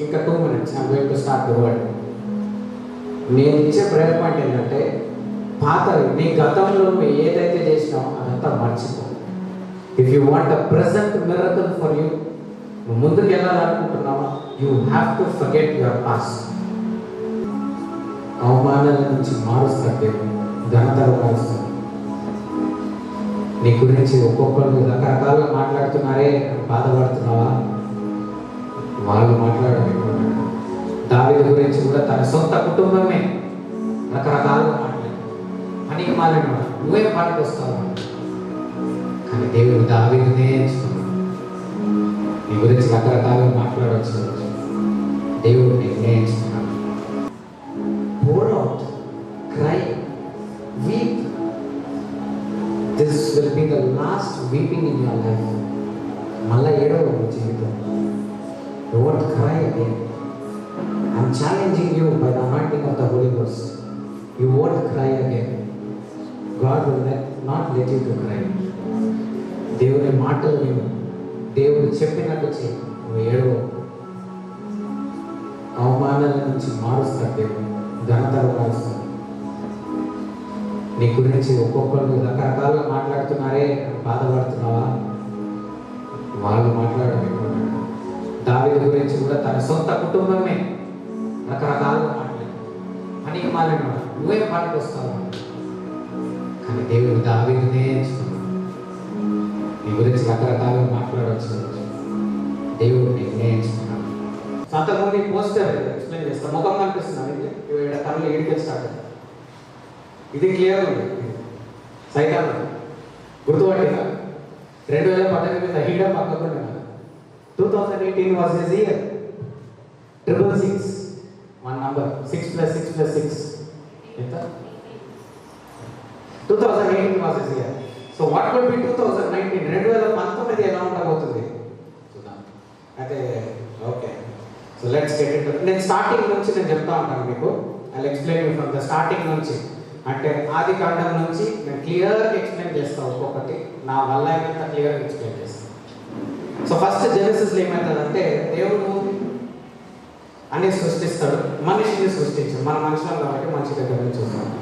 ఇంకా 2 minutes I'm going to start the word. నేను ఇచ్చే ప్రేయర్ పాయింట్ ఏంటంటే, పాతవి నీ గతంలో నువ్వు ఏదైతే చేసినావో అదంతా మర్చిపో. If you want a present miracle for you, నువ్వు ముందుకు వెళ్ళాలనుకుంటున్నావా, you have to forget your past. అవమానాల నుంచి మారుస్తాడు, ఘనతలు మారుస్తాడు. నీ గురించి ఒక్కొక్కరు రకరకాలుగా మాట్లాడుతున్నారే, బాధపడుతున్నావా? వాళ్ళు మాట్లాడలేకున్నాడు. దావీదు గురించి కూడా తన సొంత కుటుంబమే రకరకాలుగా మాట్లాడారు. పనికి మాట్లాడిన నువ్వే పాటకు వస్తావు, కానీ దేవుడు దావీదునే ఎంచుకున్నాడు. నీ గురించి రకరకాలుగా మాట్లాడవచ్చు, దేవుడు నిన్నే ఎంచుకున్నాడు. Pour out, cry, weep. This will be the last weeping in your life. మళ్ళా ఏడవ జీవితం. Don't cry again. I'm challenging you by the anointing of the Holy Ghost. You won't cry again. God will not let you to cry. దేవుని మాటలు విను, దేవుడు చెప్పినట్టు చేయి, నువ్వు ఏడవ. అవమానాల నుంచి మారుస్తాడు దేవుడు, ఘనతలు మారుస్తాడు. నీ గురించి ఒక్కొక్కరు రకరకాలుగా మాట్లాడుతున్నారే, బాధపడుతున్నావా? వాళ్ళు మాట్లాడలేకున్నాడు. దావీదు గురించి కూడా తన సొంత కుటుంబమే రకరకాలుగా మాట్లాడారు. పనికి మాట్లాడినాడు, నువ్వే పాటకు వస్తావు, కానీ దేవుడు దావీదునే ఎంచుకున్నాడు. నీ గురించి రకరకాలుగా మాట్లాడవచ్చు, దేవుడు నిన్నే ఎంచుకున్నాడు. అంతకుముందు పోస్టర్ ఎక్స్ప్లెయిన్ చేస్తాను. ముఖం కనిపిస్తున్నాను, ఇక్కడ కళ్ళు ఏడికి స్టార్ట్ అవుతుంది. ఇది క్లియర్ ఉంది. సైతాన్ గుర్తుపట్టిన 2018 హీడా పక్కకుండా 2018 was his year. 666 one number, 6 + 6 + 6 ఎంత? 2018 was his year. So what will be 2019? 2019 ఎలా ఉండబోతుంది చూద్దాం. అయితే okay, so let's get it. నేను స్టార్టింగ్ నుంచి నేను చెప్తా ఉంటాను మీకు. I will explain from the starting నుంచి. అంటే ఆది కాండం నుంచి నేను క్లియర్గా ఎక్స్ప్లెయిన్ చేస్తాను. ఒక్కొక్కటి నా వల్ల అయినంత క్లియర్గా ఎక్స్ప్లెయిన్ చేస్తాను. సో ఫస్ట్ జెనసిస్లో ఏమవుతుందంటే, దేవుడు అన్ని సృష్టిస్తాడు, మనిషిని సృష్టించాడు. మన మనుషులం కాబట్టి మనిషి దగ్గర నుంచి చూస్తాడు.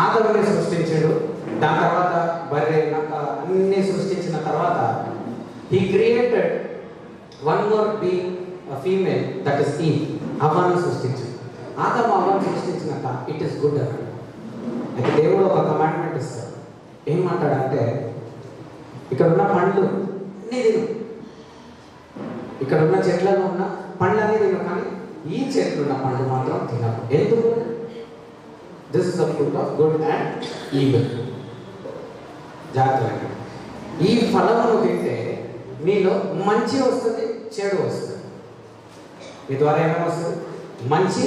ఆదముని సృష్టించాడు. దాని తర్వాత బర్రె, నక్క అన్ని సృష్టించిన తర్వాత he created one more being, female, that is Eve. అవ్వను సృష్టించాడు. ఆదము అవ్వను సృష్టించినాక ఇట్ ఈస్ గుడ్ అన్నాడు. అయితే దేవుడు ఒక కమాండ్మెంట్ ఇస్తాడు. ఏమంటాడంటే, ఇక్కడ ఉన్న పండ్లు అన్నీ తిను, ఇక్కడ ఉన్న చెట్లలో ఉన్న పండ్లన్నీ తిను, కానీ ఈ చెట్లు ఉన్న పండ్లు మాత్రం తినకు. ఎందుకు? This is the fruit of good and evil. జాగ్రత్త. ఈ ఫలమును తింటే నీలో మంచి వస్తుంది, చెడు వస్తుంది. మీ ద్వారా ఏమేమి వస్తుంది? మంచి,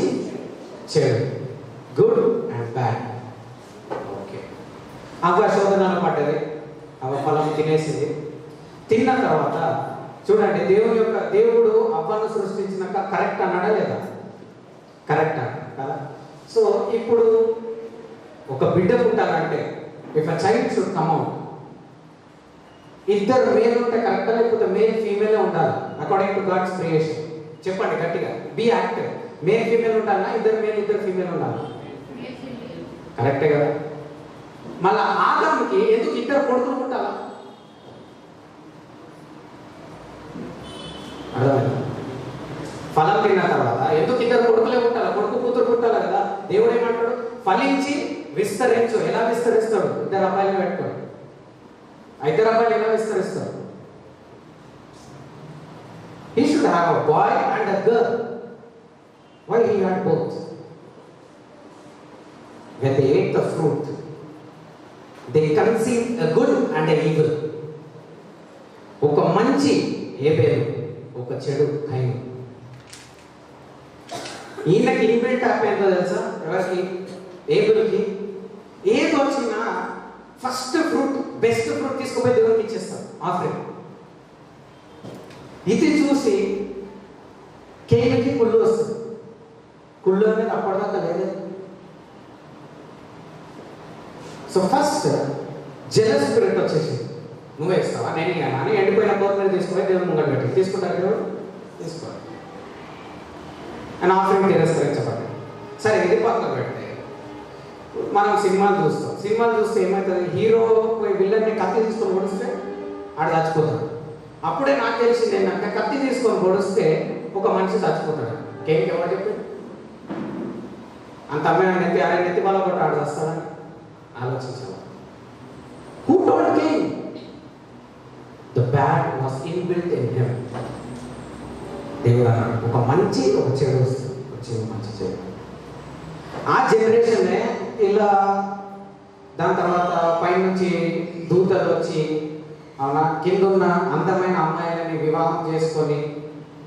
చెడు, గుడ్ అండ్ బ్యాడ్. ఓకే, అవ్వ శోధనలు పడ్డది, అవ్వ ఫలం తినేసింది. తిన్న తర్వాత చూడండి, దేవుడు అవ్వను సృష్టించినాక కరెక్ట్ అన్నాడా లేదా? కరెక్ట్ అన్నాడు కదా. సో ఇప్పుడు ఒక బిడ్డ పుట్టాలంటే, if a child should come out, ఇద్దరు మేల్ ఉంటే కరెక్టా, లేకపోతే మేల్ ఫీమేలే ఉండాలి అకార్డింగ్ టు గాడ్స్ క్రియేషన్? చెప్పండి గట్టిగా, బీ యాక్టివ్. మేల్ ఫీమేల్ ఉండాలా, ఇద్దరు మేల్ ఇద్దరు ఫీమేల్ ఉండాలా? కరెక్టే కదా. మళ్ళా ఆదాముకి ఎందుకు ఇద్దరు కొడుకులు పుట్టాలా? అర్థమైందా? ఫలం తిన్న తర్వాత ఎందుకు ఇద్దరు కొడుకులే పుట్టాలా? కొడుకు కూతురు పుట్టాలా కదా. దేవుడు ఏమంటాడు? ఫలించి విస్తరించు. ఎలా విస్తరిస్తాడు? ఇద్దరు అబ్బాయిలు పెట్టుకోడు. ఇద్దరు అబ్బాయిలు ఎలా విస్తరిస్తాడు? He should have a boy and a girl. Why he had both? When they ate the fruit, they conceived a good and a evil. ఒక మంచి ఏబేలు, ఒక చెడు కయీను. ఈయనకి ఇన్బిల్ట్ అయిపోయిందో తెలుసా? ఎవరికి? ఏబుల్కి. ఏది వచ్చినా ఫస్ట్ ఫ్రూట్, బెస్ట్ ఫ్రూట్ తీసుకుపోయి దేవునికి ఇచ్చేస్తాడు ఆఫరింగ్. ఇది చూసి కేయిన్కి కుళ్ళు వస్తుంది. కుళ్ళు అనేది అప్పటిదాకా లేదు. సో ఫస్ట్ జెలస్ స్పిరిట్ వచ్చేసి, నువ్వే ఇస్తావా, నేను ఇవ్వనా అని ఎండిపోయిన కోరికలు తీసుకుపోయి దేవుని ముంగట పెట్టి తీసుకుంటారు. దేవుడు తీసుకోవాలి. అండ్ ఆఫరింగ్ తిరస్కరించబడ్డాడు. సరే ఇది పక్కన పెడితే మనం సినిమాలు చూస్తే ఏమవుతుంది, హీరో విల్లన్ని కత్తి తీసుకొని పొడిస్తే ఆడు చచ్చిపోతాడు. అప్పుడే నాకు తెలిసింది ఏంటంటే కత్తి తీసుకొని పొడిస్తే ఒక మనిషి చచ్చిపోతాడు. కేంకి ఎవరు చెప్పాడు? అంత అమ్మాయి నెత్తి వాళ్ళ కూడా ఆడు వస్తాడని ఆలోచించాలి. Who told king? The bad was inbuilt in him. దేవుడు అన్నాడు ఒక మంచి ఒక చెడు వస్తుంది, మంచి చెడు. ఆ జనరేషన్నే ఇలా దాని తర్వాత పైనుంచి దూతలు వచ్చి అవునా కిందున్న అందమైన అమ్మాయిలని వివాహం చేసుకొని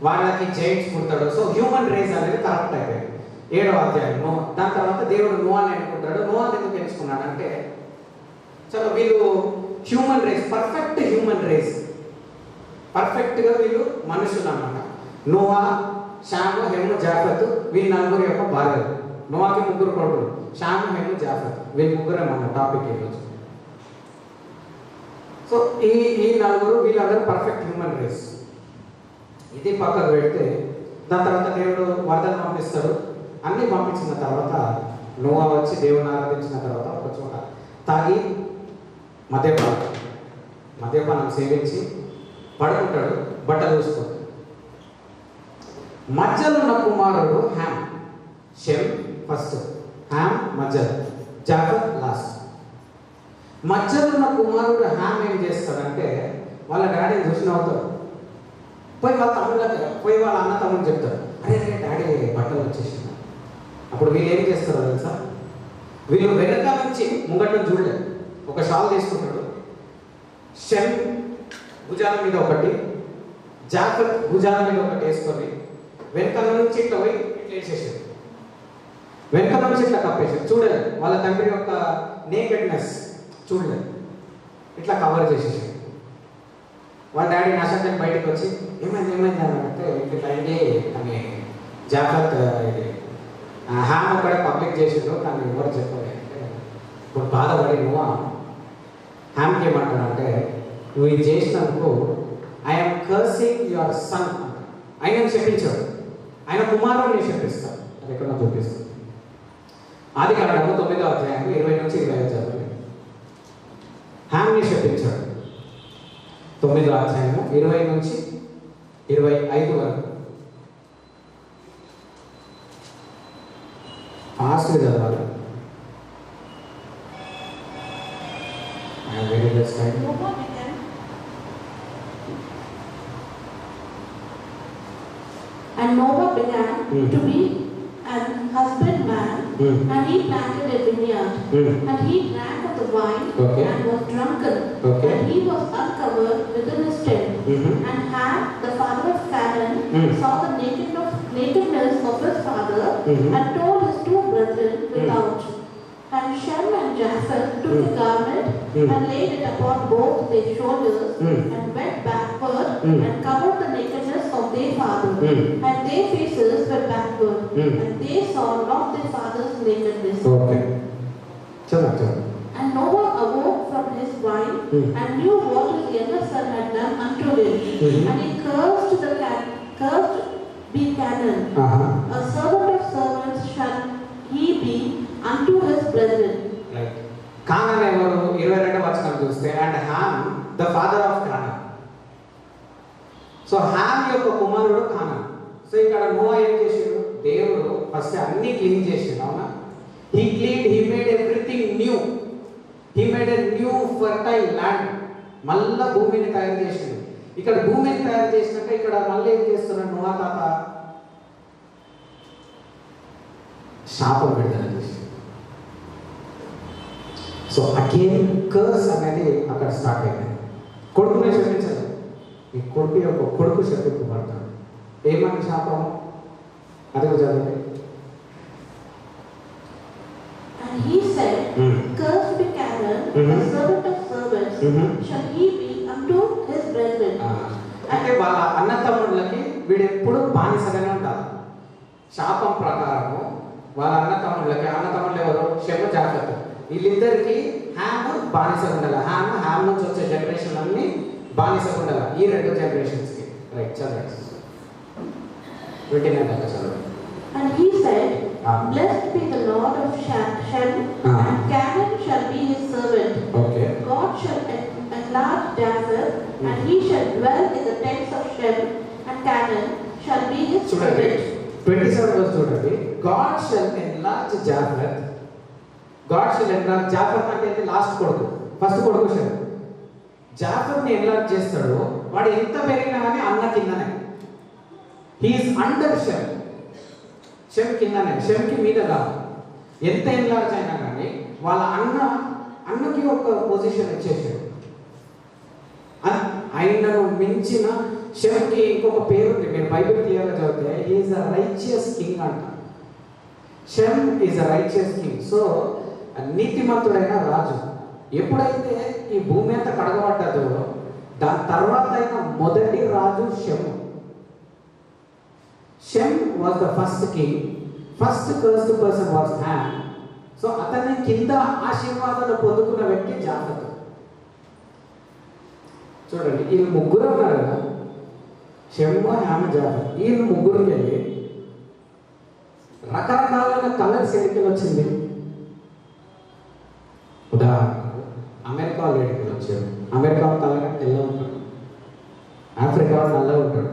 వాళ్ళకి జైంట్స్ పుడతాడు. సో హ్యూమన్ రేస్ అనేది కరెక్ట్ అయిపోయింది. 7వ అధ్యాయం దాని తర్వాత దేవుడు నోవాని అనుకుంటాడు. నోవాని ఎందుకు ఎంచుకున్నాడు అంటే చలో వీళ్ళు human race, perfect human race, పర్ఫెక్ట్గా వీళ్ళు మనుషులు అన్నమాట. నోవా, షాము, హెము, జాఫెత్ వీళ్ళ నలుగురు యొక్క భార్యలు. నోవాకి 3 కొడుకులు, షాము, హెము, జాఫెత్ వీళ్ళు ముగ్గురే మన టాపిక్ ఈరోజు. సో ఈ నలుగురు వీళ్ళందరూ పర్ఫెక్ట్ హ్యూమన్ రేస్. ఇది పక్కకు పెడితే దాని తర్వాత దేవుడు వరదలు పంపిస్తాడు. అన్నీ పంపించిన తర్వాత నోవా వచ్చి దేవుని ఆరాధించిన తర్వాత ఒక చోట తాగి మద్యపానం సేవించి పడుకుంటాడు, బట్టలు చూసుకుంటాడు. మధ్యలో ఉన్న కుమారుడు హ్యామ్, షెమ్ ఫస్ట్, హ్యామ్ మధ్యలో, జాఫెత్ లాస్ట్. మధ్యలో ఉన్న కుమారుడు హ్యామ్ ఏం చేస్తాడంటే వాళ్ళ డాడీని చూసిన అవుతాడు, పోయి వాళ్ళ తమ్ముళ్ళకి పోయి వాళ్ళ అన్న తమ్ముడు చెప్తాడు, అరే డాడీ బట్టలు వచ్చేసింది. అప్పుడు వీళ్ళు ఏం చేస్తారో తెలుసా, వీళ్ళు వెనక నుంచి ముంగటం చూడలేదు, ఒక షాల్ తీసుకుంటాడు, షెమ్ భుజాల మీద ఒకటి, జాఫెత్ భుజాల మీద ఒకటి వేసుకొని వెనక నుంచి ఇట్లా పోయి ఇట్లా వేసేసాడు, వెనక నుంచి ఇట్లా కప్పేసాడు. చూడలేదు వాళ్ళ తండ్రి యొక్క నేకెడ్నెస్, చూడలేదు, ఇట్లా కవర్ చేసేసాడు. వాళ్ళ డాడీ నష్టం బయటకు వచ్చి ఏమైంది అని అంటే ఇట్లా అయింది అని జాఫెత్ ఇది హ్యామ్ ఒకడే పబ్లిక్ చేసిండ్రు కానీ ఎవరు చెప్పలేదు. ఇప్పుడు బాధపడి నువ్వు హ్యామ్కి ఏమంటాడంటే నువ్వు ఇది చేసినందుకు ఐఎమ్ కర్సింగ్ యువర్ సన్. ఆయన చెప్పించాడు, ఆయన కుమారుడిని చెప్పిస్తాడు. అది ఎక్కడ చూపిస్తుంది. ఆదికాండము 9వ అధ్యాయం 20 నుంచి 25 చదవండి. హ్యామ్ని చెప్పించాడు 9వ అధ్యాయము 20 నుంచి 25 వరకు. ఫాస్ట్గా చదవాలి. Very best time. And Noah began to be an husbandman, and he planted a vineyard, and he drank of the wine and was drunken, and he was uncovered within his tent. And Ham, the father of Canaan, saw the nakedness of his father, and told his 2 brethren without. And Shem and Japheth took a garment and laid it upon both their shoulders, and went backward and covered the nakedness of their father, and their faces were backward, and they saw not their father's nakedness. Okay. And Noah awoke from his wine and knew what his younger son had done unto him, and he cursed be Canaan. A servant of servants shall he be unto his brethren. Right. Canaan ఎవరు 22వ వచనం చూస్తే and Ham the father of Canaan. So Ham యొక్క కుమారుడు Conan. So ఇక్కడ Noah ఏం చేశాడు, దేవుడు first అన్ని క్లీన్ చేసాడు. అవునా, he made everything new. He made a new fertile land. మళ్ళా భూమిని తయారు చేసాడు. ఇక్కడ భూమిని తయారు చేసినాక ఇక్కడ మళ్ళీ ఏం చేస్తున్నాడు నోవా తాత, శాపం విడుదల చేశాడు. సో అగైన్ కర్స్ అనేది అక్కడ స్టార్ట్ అయింది. కొడుకునే శపించాలి, ఈ కొడుకు శపింపబడతాడు. ఏమని శాపం అది చదవండి. And he said, cursed be Canaan, a servant of servants, shall he be unto his brethren. అంటే వాళ్ళ అన్న తమ్ముళ్ళకి వీడు ఎప్పుడు బానిసగానే ఉంటారు. శాపం ప్రకారము వాళ్ళ అన్న తమ్ముళ్ళు ఎవరు, షెమ్, జాఫెత్, వీళ్ళిద్దరికి హ్యామ్ బానిసగా ఉండాలి. హ్యామ్ నుంచి వచ్చే జనరేషన్ అన్ని బానిసగా ఉండాలి, ఈ 2 జనరేషన్స్కి. రైట్, చదవండి. 29 దాకా చదవండి. And he said, blessed be the Lord of Shem, and Canaan shall be his servant. Okay. God shall enlarge Japheth, and he shall dwell in the tents of Shem, and Canaan shall be his servant. 27 verse చూడండి. God shall enlarge Japheth. God shall enlarge Japheth అంటే last కొడుకు, first కొడుకు Shem. Japheth ని enlarge చేస్తాడు. వాడు ఎంత పెరిగినా కానీ అన్న కిందనే. He is under Shem. Shem కిందనే, షెమ్కి మీద కాదు. ఎంత ఎన్లార్జ్ అయినా కానీ వాళ్ళ అన్నకి ఒక పొజిషన్ ఇచ్చేసాడు. ఆయనను మించిన షెమ్కి ఇంకొక పేరు ఉంది. మీరు బైబిల్ క్లియర్గా చదివితే he is a righteous king అంట. Shem is a righteous king. So నీతిమంతుడైన రాజు. ఎప్పుడైతే ఈ భూమి అంతా కడగబడ్డదో దాని తర్వాత అయిన మొదటి రాజు Shem. Shem was the first king. First cursed person was Ham. So అతన్ని కింద ఆశీర్వాదాలు పొందుకున్న వ్యక్తి జాఫెత్. చూడండి, వీళ్ళు ముగ్గురు ఉన్నారు కదా, షెమ్, హ్యామ్, జాఫెత్. వీళ్ళు ముగ్గురికి వెళ్ళి రకరకాలైన కలర్స్ ఎన్నికలు వచ్చింది. ఉదాహరణకు అమెరికా ఎన్నికలు వచ్చాడు. అమెరికా కలర్ తెల్ల ఉంటాడు, ఆఫ్రికా వాడు నల్లగా ఉంటాడు,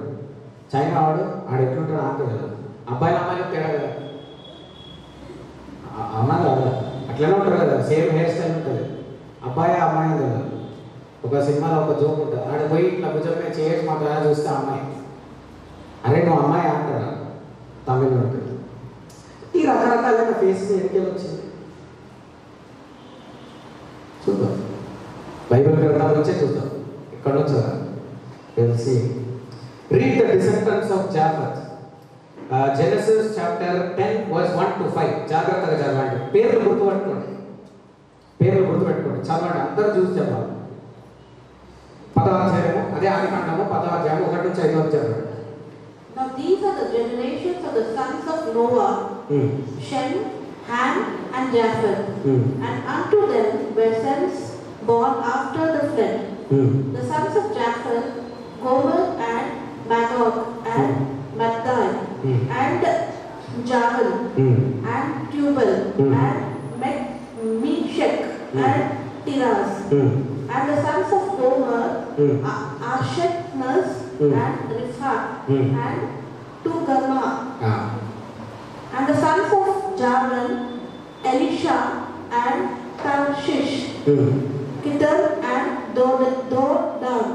చైనా వాడు ఆడు ఎట్లుంటాడు ఆకు కదా. అబ్బాయిలు అమ్మాయిలు తేడా కదా, అవునా కదా, అట్లనే ఉంటారు కదా, సేమ్ హెయిర్ స్టైల్ ఉంటుంది. అబ్బాయి అమ్మాయి కదా. ఒక సినిమాలో ఒక జోక్ ఉంటుంది, ఆడ పోయి ఇట్లా భుజం మీద చేయొచ్చు మా తయారు చూస్తే అమ్మాయి, అరే నువ్వు అమ్మాయి అంటాడు, తమిళ ఉంటుంది. ఈ రకరకాలైన ఫేసెస్ ఎన్నికలు వచ్చింది. చూద్దాం, బైబిల్ గ్రంథాల నుంచే చూద్దాం. ఇక్కడ నుంచా తెలిసి read the descendants of Japheth. Genesis chapter 10 verse 1 to 5. జాగ్రత్తగా చదవండి. పేర్లు గుర్తుపెట్టుకోండి, చదవండి, అందరూ చూసి చదవాలి. 10వ అధ్యాయము, అదే ఆదికాండము 10వ అధ్యాయం 1 నుంచి 5 వరకు చదవండి. Now these are the generations of the sons of Noah, Shem, Ham, and Japheth. And unto them were sons born after the flood. The sons of Japheth, Gomer and Magog and Madai and Javan and Tubal and Meshech and Tiras. And the sons of Gomer, Ashkenaz and Riphath and Togarmah. And the sons of Javan, Elisha and Tarshish, Kittim and Dodam.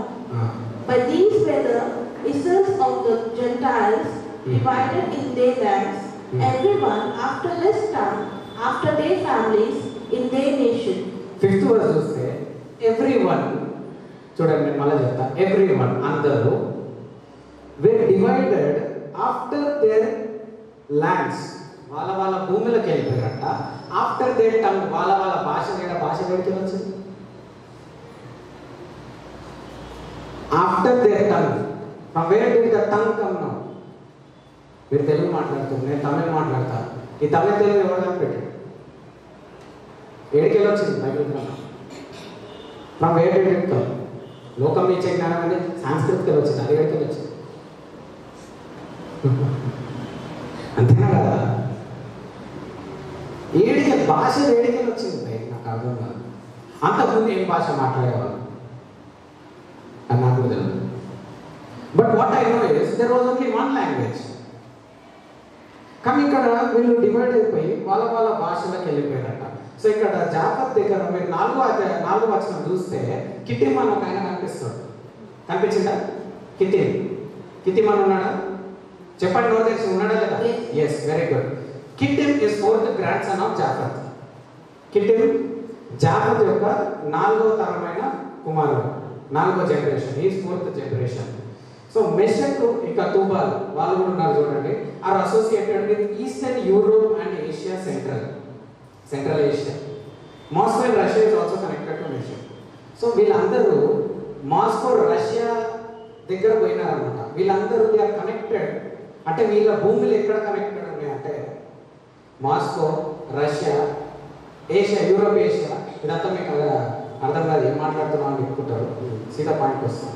But these were the isles of the Gentiles, divided in their lands, everyone after his town, after their families, in their nation. 5th verse చూస్తే everyone, చూడండి నేను మళ్ళీ చెప్తా, everyone అందరూ were divided after their lands, వాళ్ళ భూములకు వెళ్ళిపోయారంట. After their tongue, వాళ్ళ భాష వేడికి వచ్చింది. After their tongue, from where did the tongue come now? మీరు తెలుగు మాట్లాడుతున్నారు, నేను తమిళ్ మాట్లాడతా. ఈ తమిళ తెలుగు ఎవరు కనిపెట్టాడు? ఏడికి వచ్చింది బైబిల్ గ్రంథం. From where did it come? లోకం నుంచి జ్ఞానం అనేది సాంస్కృతికలు వచ్చింది, అది ఏడికి వచ్చింది. అంతేనా కదా? భాష వేడికలు వచ్చింది, నాకు అర్థం కాదు. అంతకుముందు ఏం భాష మాట్లాడేవాళ్ళు అని నాకు తెలియదు. But what I know is there was only one language. కానీ ఇక్కడ వీళ్ళు డివైడ్ అయిపోయి వాళ్ళ భాషలోకి వెళ్ళిపోయారట. సో ఇక్కడ జాఫెత్ దగ్గర మీరు 4వ వచనం చూస్తే కిట్టిమ్ అని ఒక ఆయన కనిపిస్తాడు. కనిపించిందా? కిట్టిమ్ అని ఉన్నాడా? చెప్పండి, నోరు తెలిసి ఉన్నాడా లేదా? Yes, very good. Kittim is 4th grandson of Japheth. Kittim Japheth యొక్క 4వ తరమైన కుమారుడు, 4వ generation. Is 4th generation. So Meshech ఇంకా తుబాల్ వాళ్ళు కూడా ఉన్నారు చూడండి. Are associated with eastern Europe and Asia, central Asia. Moscow and Russia is also connected to Meshech. So వీళ్ళందరూ మాస్కో రష్యా దగ్గర పోయినారనమాట. వీళ్ళందరూ దే ఆర్ కనెక్టెడ్. అంటే వీళ్ళ భూములు ఎక్కడ కనెక్టెడ్ ఉన్నాయి అంటే Moscow, Russia, Asia, Europe, Asia. ఇదంతా మీకు అర్థం కాదు, ఏం మాట్లాడుతున్నాం అని చెప్పుకుంటారు. సీదా పాయింట్ వస్తాం.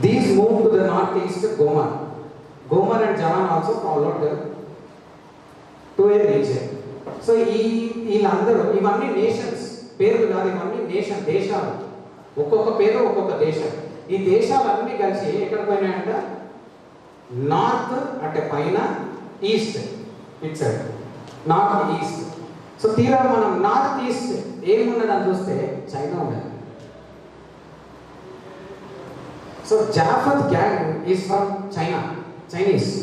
These moved to the northeast Gomer. Gomer Jafar and Javan also followed to a region. So వీళ్ళందరూ ఇవన్నీ నేషన్స్ పేర్లు కాదు, ఇవన్నీ నేషన్ దేశాలు, ఒక్కొక్క పేరు ఒక్కొక్క దేశం. ఈ దేశాలన్నీ కలిసి ఎక్కడ పోయినాయంట? నార్త్ అంటే పైన, east it side, north east. So తీరా మనం నార్త్ ఈస్ట్ ఏమున్నదని చూస్తే చైనా ఉన్నది. So Japheth gang is from China, Chinese.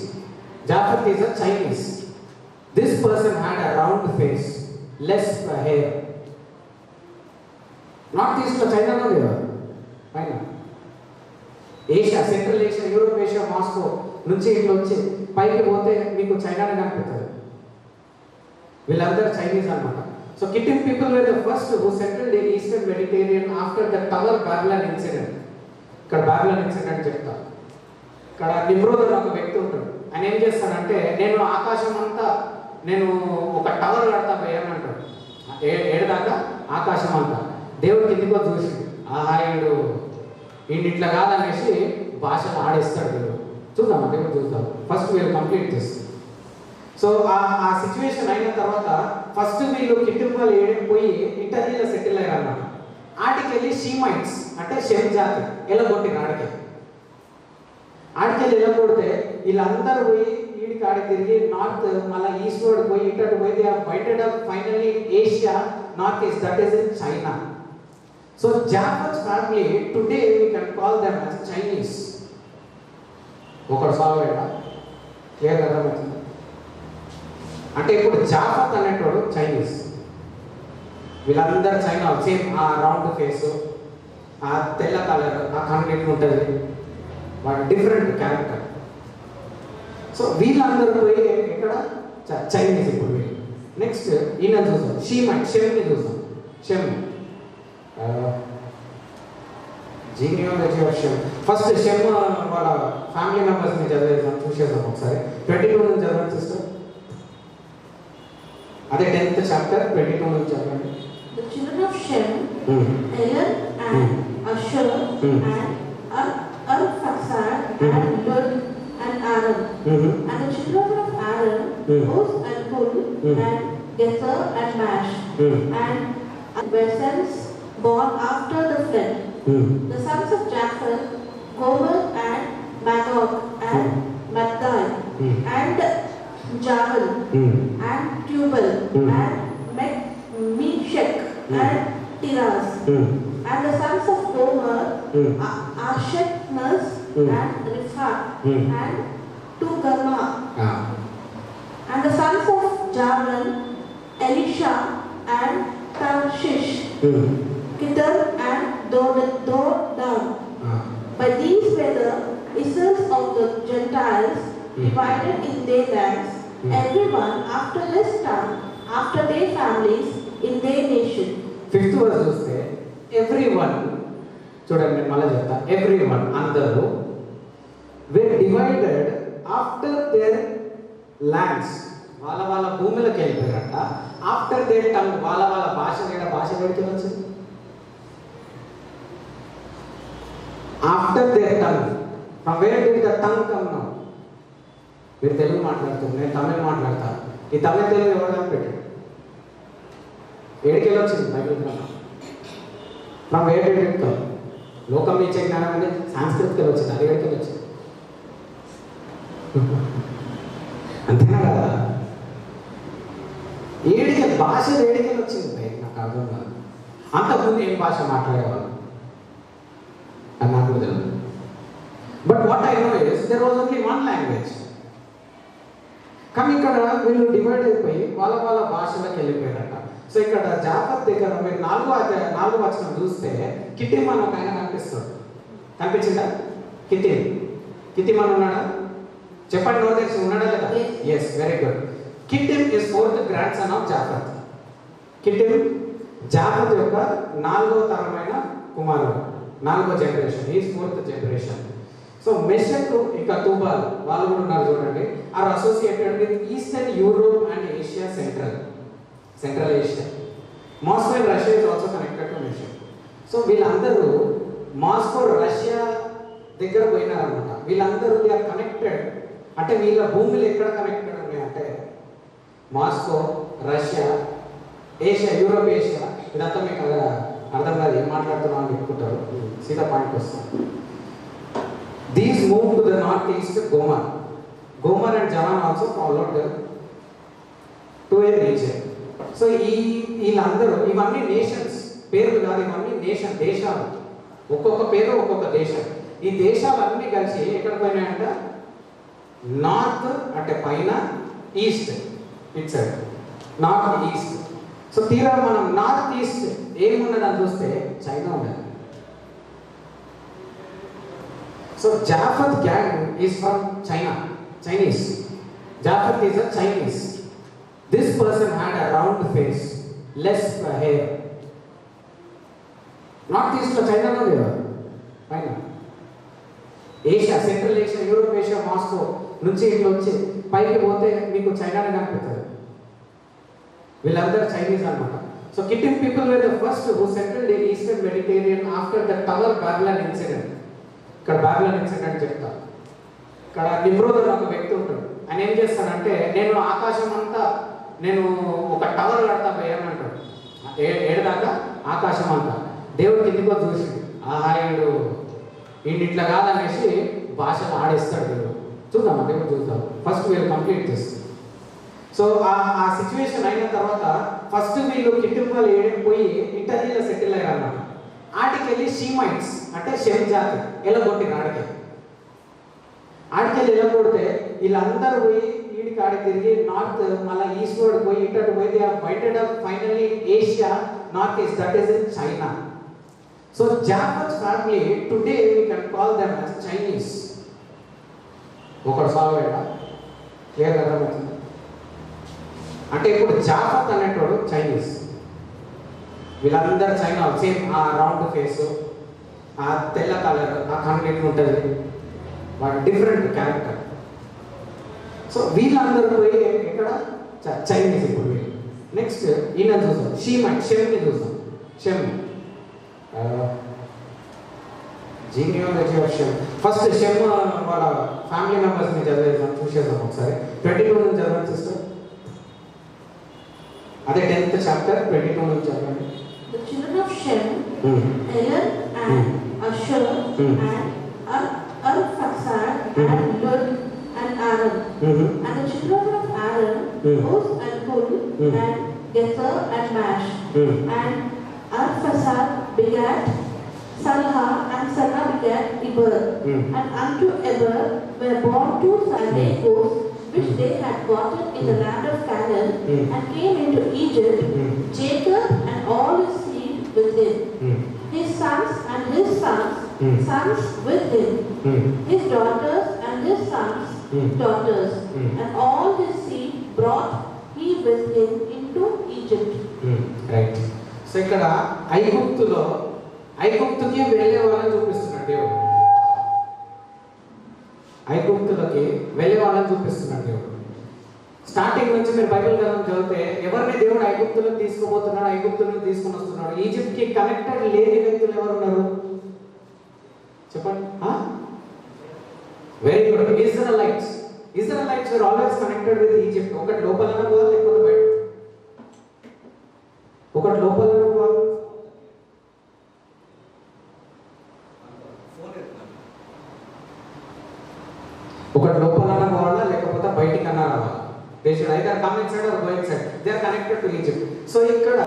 Japheth is a Chinese. This person had a round face, less hair. North east లో China ఉంది కదా పైన, Asia, central Asia, Europe, Asia, Moscow నుంచి ఇట్లా వచ్చి పైకి పోతే మీకు చైనానే కనిపిస్తుంది. వీళ్ళందరూ చైనీస్ అన్నమాట. So Kittim people were the first who settled in eastern Mediterranean after the tower Babylon incident. ఇక్కడ బాబిలాన్ ఇన్సిడెంట్ చెప్తాను. ఇక్కడ నిమ్రోద్ అని ఒక వ్యక్తి ఉంటాడు. ఆయన ఏం చేస్తాడంటే, నేను ఆకాశం అంతా నేను ఒక టవర్ కడతా వేయమంటాడు. ఏడదాకా ఆకాశం అంతా. దేవుడు కిందికో చూసి ఆహాయుడు ఈయన ఇట్లా కాదనేసి భాషలు ఆడేస్తాడు దేవుడు. చూద్దామా దేవుడు చూద్దాం. ఫస్ట్ వీళ్ళు కంప్లీట్ చేస్తాం. సో ఆ సిచ్యువేషన్ అయిన తర్వాత ఫస్ట్ వీళ్ళు కిటింబాలు పోయి ఇటలీలో సెటిల్ అయ్యారు అన్నమాట. ఆడికి వెళ్ళి షీమైట్స్ అంటే షెమ్ జాతి ఎలా కొట్టిన ఆడికెళ్ళి ఎలా కొడితే వీళ్ళందరూ పోయి ఆడి తిరిగి నార్త్ మళ్ళీ ఈస్ట్ వర్డ్ పోయి ఇటు పోయి they are waited up finally Asia, north east, that is in China. So Japheth family today we can call them as Chinese. ఒకడు సాల్వ్ అయ్యా క్లియర్ కదా? అంటే ఇప్పుడు జాఫత్ అనేటోడు చైనీస్, వీళ్ళందరూ చైనా. సేమ్ ఆ రౌండ్ ఫేస్, ఆ తెల్ల కలర్, ఆ కన్ను ఉంటుంది, వాడు డిఫరెంట్ క్యారెక్టర్. సో వీళ్ళందరూ పోయి ఇక్కడ చైనీస్. ఇప్పుడు వీళ్ళు నెక్స్ట్ ఈయన చూసాం, షెమ్ని చూసాం. Shem genealogy of Shem. First Shem వాళ్ళ ఫ్యామిలీ మెంబర్స్ని చదివేసాం, చూసేసాం ఒకసారి. 22 నుంచి చదవండి సిస్టర్. అదే 10th చాప్టర్ 22 నుంచి చదవండి. The children of Shem, Elan and Ashur and Arphaxad and Lud and Aaron. And the children of Aaron, Uz and Hul and Gether and Mash, and were sons born after the flood. The sons of Japheth, Gomer and Magog and Maddai and Javan and Tubal and Meshech and Tiras. And the sons of Gomer, Ashkenaz and Riphat and Togarmah. And the sons of Javan, Elisha and Tarshish, Kittim and Dodan. But these were the Israels of the Gentiles, divided in their lands, everyone after his tongue, after their families, in their nation. 5th verse చూస్తే everyone, చూడండి నేను మళ్ళీ చెప్తా. everyone అందరూ were divided after their lands, వాళ్ళ వాళ్ళ భూములకు వెళ్ళిపోయారట. After their tongue, వాళ్ళ వాళ్ళ భాష భాష పెడితే వచ్చింది. After their tongue, from where did the tongue come now? మీరు తెలుగు మాట్లాడుతున్నారు, నేను తమిళ మాట్లాడతాను. ఈ తమిళ తెలుగు ఎవరు కనిపెట్టాడు? ఏడికెళ్ళి వచ్చింది బైబిల్ గ్రంథం? From where did it come? లోకం ఇచ్చే జ్ఞానం అనేది సాంస్కృతికలు వచ్చింది, అది ఏడికెళ్ళి వచ్చింది. అంతేనా కదా? ఏడికెళ్ళి భాష ఏడికెళ్ళి వచ్చింది బయట, నాకు అర్థం కాదు. అంతకుముందు ఏం భాష మాట్లాడేవాళ్ళు అని నాకు తెలియదు. But what I know is there was only one language. కానీ ఇక్కడ వీళ్ళు డివైడ్ అయిపోయి వాళ్ళ వాళ్ళ భాషలకు వెళ్ళిపోయారట. సో ఇక్కడ జాఫత్ దగ్గర మీరు 4వ వచనం చూస్తే కిటిమ్ అని ఒక ఆయన కనిపిస్తాడు. కనిపించిందా? కిటిమ్ అని ఉన్నాడా? చెప్పండి, నోట్ తెలిసి ఉన్నాడా లేదా? Yes, very good. Kittim is 4th grandson of Japheth. Kittim Japheth యొక్క 4వ తరమైన కుమారుడు, 4వ generation. Is 4th generation. So Meshech ఇంకా తుబాల్ వాళ్ళు కూడా ఉన్నారు చూడండి. Are associated with eastern Europe and Asia, central Asia. Moscow and Russia is also connected to Meshech. So వీళ్ళందరూ మాస్కో రష్యా దగ్గర పోయినారనమాట. వీళ్ళందరూ దే ఆర్ కనెక్టెడ్ అంటే వీళ్ళ భూములు ఎక్కడ కనెక్టెడ్ ఉన్నాయి అంటే Moscow, Russia, Asia, Europe, Asia, ఇదంతా మీకు అర్థం కాదు ఏం మాట్లాడుతున్నాం అని చెప్పుకుంటారు. సీదా పాయింట్కి వస్తాం. These move to the north east Ghoomar. Ghoomar and Jawan also followed to A reason. So వీళ్ళందరూ ఇవన్నీ నేషన్స్ పేర్లు కాదు, ఇవన్నీ దేశాలు. ఒక్కొక్క పేరు ఒక్కొక్క దేశం. ఈ దేశాలన్నీ కలిసి ఎక్కడ పోయినాయంట? నార్త్ అంటే పైన, east it side, north east. So తీరా మనం నార్త్ ఈస్ట్ ఏమున్నదని చూస్తే చైనా ఉన్నది. So Japheth gang is from China, Chinese. Japheth is a Chinese. This person had a round face, less hair. North east లో China లేదా పైన, Asia, central Asia, Europe, Asia, Moscow నుంచి ఇట్లా వచ్చి పైకి పోతే మీకు చైనానే కనిపిస్తుంది. వీళ్ళందరూ చైనీస్ అన్నమాట. So Kittim people were the first who settled in eastern Mediterranean after the tower Babylon incident. ఇక్కడ బాబిలాన్ ఇన్సిడెంట్ చెప్తా. ఇక్కడ నిమ్రోద్ అని ఒక వ్యక్తి ఉంటాడు. ఆయన ఏం చేస్తాడంటే నేను ఆకాశం అంతా నేను ఒక టవర్ కడతా ఏమంటాడు, ఏడదాకా ఆకాశం అంతా. దేవుడు కిందికో చూసి ఆహాయుడు ఇట్లా కాదనేసి భాషలు ఆడేస్తాడు దేవుడు. చూద్దాం దేవుడు చూద్దాం. ఫస్ట్ వీళ్ళు కంప్లీట్ చేస్తారు. సో ఆ సిచ్యువేషన్ అయిన తర్వాత ఫస్ట్ వీళ్ళు కిట్టింపాలు పోయి ఇటలీలో సెటిల్ అయ్యారు అన్నమాట. ఆడికెళ్ళి షీమైట్స్ అంటే షెమ్ జాతి ఎలగొట్టిన ఆడికెళ్ళి ఎలగొడితే వీళ్ళందరూ పోయి ఆడికి తిరిగి నార్త్ మళ్ళీ ఈస్ట్ వర్డ్ పోయి ఇటు పోయి they are waited up finally in Asia north east, that is in China. So Japheth family today we can call them as Chinese. ఒకటి సాల్వ్ అయ్యా క్లియర్ అర్థమవుతుంది. అంటే ఇప్పుడు జాఫత్ అనేటోడు చైనీస్, వీళ్ళందరూ చైనా. సేమ్ ఆ రౌండ్ ఫేస్, ఆ తెల్ల కలర్, ఆ కన్ను ఉంటుంది, వాటి డిఫరెంట్ క్యారెక్టర్. సో వీళ్ళందరూ పోయి ఎక్కడ చైనీస్. ఇప్పుడు వీళ్ళు నెక్స్ట్ ఈయన చూసాం షెమ్ని చూసాం. Shem genealogy of Shem. First Shem వాళ్ళ ఫ్యామిలీ మెంబర్స్ని చదివేసాం, చూసేసాం ఒకసారి. 22 నుంచి చదవండి సిస్టర్. అదే 10th చాప్టర్ 22 నుంచి చదవండి. The children of Shem, Eler and Ashur and Arphaxad and Lud and Aaron. And the children of Aaron, Uz and Hul and Gether and Mash. And Arphaxad begat Salha, and Salha begat Eber. And unto Eber were born 2 Sunday goats which they had gotten in the land of Canaan, and came into Egypt, Jacob and all his seed with him, his sons and his sons with him, his daughters and his sons' daughters, and all his seed brought he with him into Egypt. Right. So ఇక్కడ ఐగుప్తుకి వెళ్ళే వాళ్ళని చూపిస్తున్నాడు దేవుడు. ఐగుప్తులకి వెళ్ళే వాళ్ళని చూపిస్తున్నాడు దేవుడు. Starting నుంచి మీరు బైబిల్ గ్రంథం చదివితే ఎవరిని దేవుడు ఐగుప్తులకు తీసుకుపోతున్నాడు, ఐగుప్తులకు తీసుకుని వస్తున్నాడు. ఈజిప్ట్కి కనెక్టెడ్ లేని వ్యక్తులు ఎవరు ఉన్నారు చెప్పండి. Very good. Israelites were always connected with Egypt. ఒకటి లోపలన పోవాలి లేకపోతే బయట, ఒకటి లోపలన పోవాలి. ఒకటి లోపలన పోవాలా లేకపోతే బయటికి అన్నా రావాలా. They should either come inside or go inside. They are connected to Egypt. So ఇక్కడ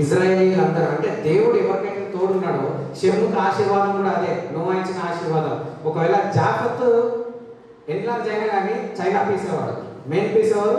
ఇజ్రాయేలీలు అందరూ అంటే దేవుడు ఎవరికైతే తోడున్నాడో షెమ్ముకి ఆశీర్వాదం కూడా అదే, నోవా ఇచ్చిన ఆశీర్వాదం. ఒకవేళ జాఫత్ ఎన్లార్జ్ అయినా కానీ చైనా పీస్ అవ్వడు. మెయిన్ పీస్ ఎవరు?